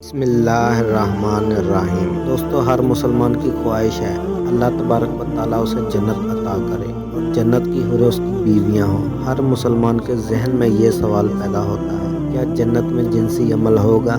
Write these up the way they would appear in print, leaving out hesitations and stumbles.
بسم اللہ الرحمن الرحیم۔ دوستو، ہر مسلمان کی خواہش ہے اللہ تبارک و تعالیٰ اسے جنت عطا کرے اور جنت کی حوریں اس کی بیویاں ہوں۔ ہر مسلمان کے ذہن میں یہ سوال پیدا ہوتا ہے، کیا جنت میں جنسی عمل ہوگا؟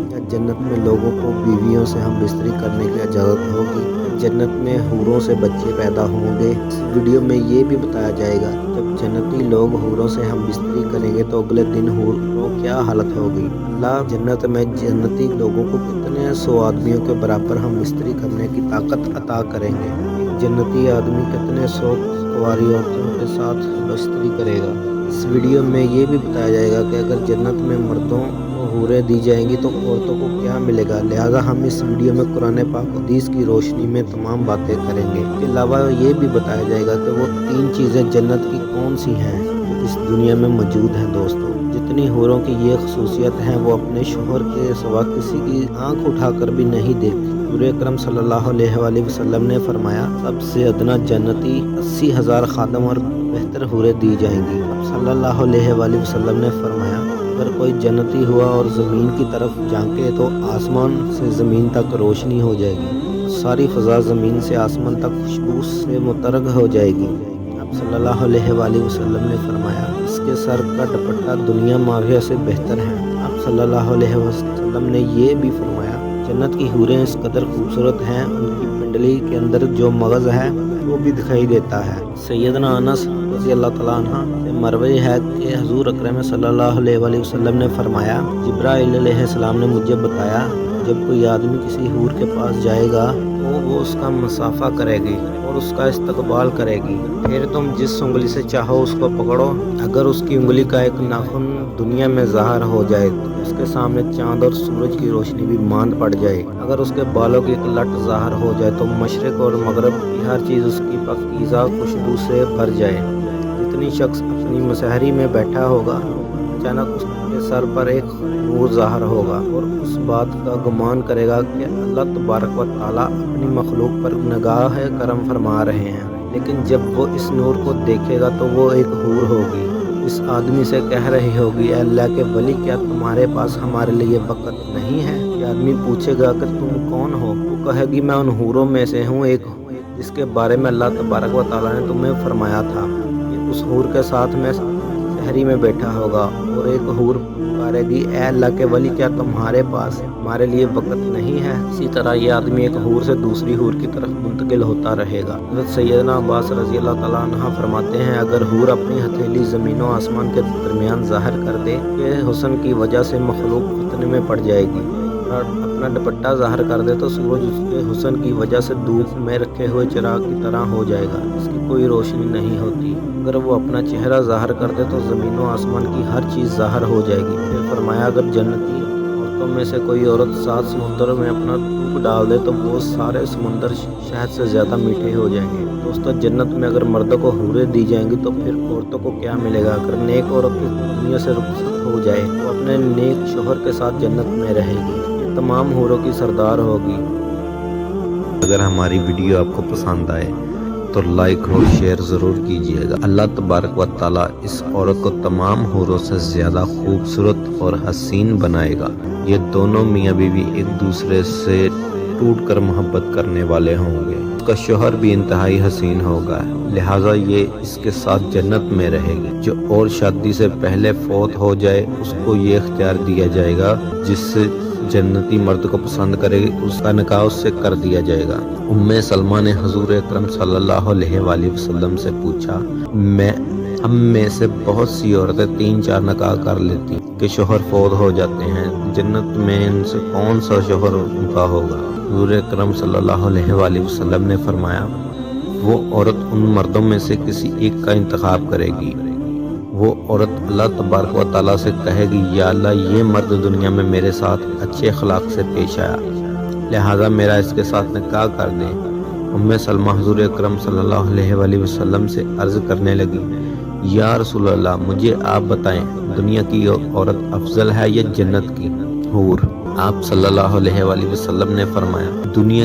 کیا جنت میں لوگوں کو بیویوں سے ہم بستری کرنے کی اجازت ہوگی؟ جنت میں حوروں سے بچے پیدا ہوں گے؟ اس ویڈیو میں یہ بھی بتایا جائے گا جب جنتی لوگ حوروں سے ہم بستری کریں گے تو اگلے دن حوروں کیا حالت ہوگی۔ اللہ جنت میں جنتی لوگوں کو کتنے سو آدمیوں کے برابر ہم بستری کرنے کی طاقت عطا کریں گے۔ ایک جنتی آدمی کتنے سو کنواری عورتوں کے ساتھ بستری کرے گا۔ اس ویڈیو میں یہ بھی بتایا جائے گا کہ اگر جنت میں مردوں کو حوریں دی جائیں گی تو عورتوں کو کیا ملے گا۔ لہٰذا ہم اس ویڈیو میں قرآن پاک و حدیث کی روشنی میں تمام باتیں کریں گے۔ اس کے علاوہ یہ بھی بتایا جائے گا کہ وہ 3 چیزیں جنت کی کون سی ہیں جو اس دنیا میں موجود ہیں۔ دوستو، جتنی حوروں کی یہ خصوصیت ہے وہ اپنے شوہر کے سوا کسی کی آنکھ اٹھا کر بھی نہیں دیکھتی۔ حضور اکرم صلی اللہ علیہ وآلہ وسلم نے فرمایا، سب سے ادنا جنتی 80,000 خادم اور بہتر حوریں دی جائیں گی۔ صلی اللہ علیہ وآلہ وسلم نے فرمایا، اگر کوئی جنتی ہوا اور زمین کی طرف جھانکے تو آسمان سے زمین تک روشنی ہو جائے گی، ساری فضا زمین سے آسمان تک خوشبو سے مترگ ہو جائے گی۔ صلی اللہ علیہ وآلہ وسلم نے فرمایا، اس کے سر کا دوپٹہ دنیا ماغیہ سے بہتر ہے۔ آپ صلی اللہ علیہ وسلم نے یہ بھی فرمایا، جنت کی حوریں اس قدر خوبصورت ہیں، ان کی پنڈلی کے اندر جو مغز ہے وہ بھی دکھائی دیتا ہے۔ سیدنا انس رضی اللہ تعالیٰ عنہ سے مروی ہے کہ حضور اکرم صلی اللہ علیہ وآلہ وسلم نے فرمایا، جبرائیل علیہ السلام نے مجھے بتایا، جب کوئی آدمی کسی حور کے پاس جائے گا تو وہ اس کا مصافحہ کرے گی اور اس کا استقبال کرے گی، پھر تم جس انگلی سے چاہو اس کو پکڑو۔ اگر اس کی انگلی کا ایک ناخن دنیا میں ظاہر ہو جائے تو اس کے سامنے چاند اور سورج کی روشنی بھی ماند پڑ جائے۔ اگر اس کے بالوں کی ایک لٹ ظاہر ہو جائے تو مشرق اور مغرب کی ہر چیز اس کی پاکیزہ خوشبو سے بھر جائے۔ جتنی شخص اپنی مسحری میں بیٹھا ہوگا، اچانک اس کے سر پر ایک نور ظاہر ہوگا اور اس بات کا گمان کرے گا کہ اللہ تبارک و تعالیٰ اپنی مخلوق پر نگاہ کرم فرما رہے ہیں، لیکن جب وہ اس نور کو دیکھے گا تو وہ ایک حور ہوگی، اس آدمی سے کہہ رہی ہوگی، اے اللہ کے ولی، کیا تمہارے پاس ہمارے لیے وقت نہیں ہے؟ یہ آدمی پوچھے گا کہ تم کون ہو؟ وہ کہے گی، میں ان حوروں میں سے ہوں ایک جس کے بارے میں اللہ تبارک و تعالیٰ نے تمہیں فرمایا تھا۔ اس حور کے ساتھ میں سحری میں بیٹھا ہوگا اور ایک حور پکارے گی، اے اللہ کے ولی، کیا تمہارے پاس ہمارے لیے وقت نہیں ہے؟ اسی طرح یہ آدمی ایک حور سے دوسری حور کی طرف منتقل ہوتا رہے گا۔ حضرت سیدنا عباس رضی اللہ تعالیٰ عنہ فرماتے ہیں، اگر حور اپنی ہتھیلی زمین و آسمان کے درمیان ظاہر کر دے کہ حسن کی وجہ سے مخلوق فتنے میں پڑ جائے گی، اور اپنا دوپٹہ ظاہر کر دے تو سورج اس کے حسن کی وجہ سے دھوپ میں رکھے ہوئے چراغ کی طرح ہو جائے گا، اس کی کوئی روشنی نہیں ہوتی۔ اگر وہ اپنا چہرہ ظاہر کر دے تو زمین و آسمان کی ہر چیز ظاہر ہو جائے گی۔ پھر فرمایا، اگر جنتی عورتوں میں سے کوئی عورت 7 سمندر میں اپنا تھوک ڈال دے تو وہ سارے سمندر شہد سے زیادہ میٹھے ہو جائیں گے۔ دوستو، جنت میں اگر مردوں کو حوریں دی جائیں گی تو پھر عورتوں کو کیا ملے گا؟ اگر نیک عورت اس دنیا سے رخصت ہو جائے تو اپنے نیک شوہر کے ساتھ جنت میں رہے گی، یہ تمام حوروں کی سردار ہوگی۔ اگر ہماری ویڈیو آپ کو پسند آئے تو لائک اور شیئر ضرور کیجیے گا۔ اللہ تبارک و تعالیٰ اس عورت کو تمام حوروں سے زیادہ خوبصورت اور حسین بنائے گا۔ یہ دونوں میاں بیوی ایک دوسرے سے ٹوٹ کر محبت کرنے والے ہوں گے۔ اس کا شوہر بھی انتہائی حسین ہوگا، لہٰذا یہ اس کے ساتھ جنت میں رہے گی۔ جو اور شادی سے پہلے فوت ہو جائے اس کو یہ اختیار دیا جائے گا، جس سے جنتی مرد کو پسند کرے گی اس کا نکاح اس سے کر دیا جائے گا۔ ام سلمہ نے حضور اکرم صلی اللہ علیہ وآلہ وسلم سے پوچھا، ہم میں سے بہت سی عورتیں 3-4 نکاح کر لیتی کہ شوہر فوت ہو جاتے ہیں، جنت میں ان سے کون سا شوہر ان کا ہوگا؟ حضور اکرم صلی اللہ علیہ وآلہ وسلم نے فرمایا، وہ عورت ان مردوں میں سے کسی ایک کا انتخاب کرے گی۔ وہ عورت اللہ تبارک و تعالیٰ سے کہے گی، یا اللہ، یہ مرد دنیا میں میرے ساتھ اچھے اخلاق سے پیش آیا، لہٰذا میرا اس کے ساتھ نکاح کر دیں۔ ام سلمہ حضور اکرم صلی اللہ علیہ وآلہ وسلم سے عرض کرنے لگی، یا رسول اللہ، مجھے آپ بتائیں، دنیا کی عورت افضل ہے یا جنت کی حور؟ آپ صلی اللہ علیہ وآلہ وسلم نے فرمایا، دنیا